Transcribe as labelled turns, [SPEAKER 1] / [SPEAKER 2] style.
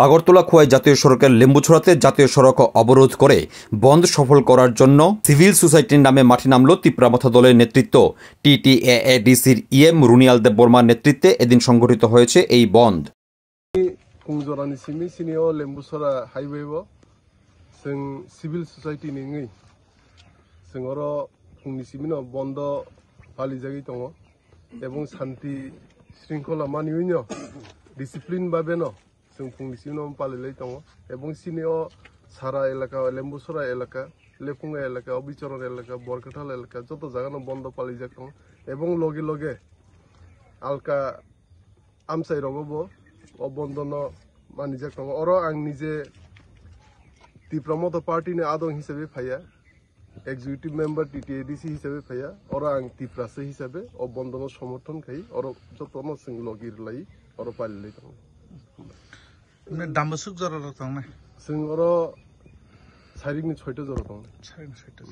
[SPEAKER 1] আগরতলা খোয়াই জাতীয় সড়কের লেম্বুছড়াতে জাতীয় সড়ক অবরোধ করে বন্ধ সফল করার জন্য সিভিল সোসাইটির নামে মাঠে নামল তিপ্রামথা দলের নেতৃত্ব। টিটিএডিসির রুনিয়াল দেব বর্মার নেতৃত্বে এদিন সংগঠিত হয়েছে এই বন্ধ।
[SPEAKER 2] Kungzorani simi sinio Lembusora highway wo sing civil society ningi singoro kungni simino bondo pali jagi tongo ebong santi shrinkola maniwinyo discipline babeno sing kungni simino pali lei tongo ebong sinio sara elaka Lembusora elaka lepunga elaka obichoron elaka borkatal elaka joto jagano bondo pali jak tongo ebong loge loge alka amsai rogobo অবন্দনো মানিজাক দङ अर आं निजे तिप्रामथा पार्टीनि आदं हिसाबै फाया executive member TTADC हिसाबै फाया अर आं तिप्रासो हिसाबै अबन्दनो समर्थन खाई अर जतनो जों लगिर लाई अर पालिलै दङ
[SPEAKER 3] दामबो सुक जरा दङ
[SPEAKER 2] जों अर सारिगनि 6टा जरा दङ
[SPEAKER 3] 6टा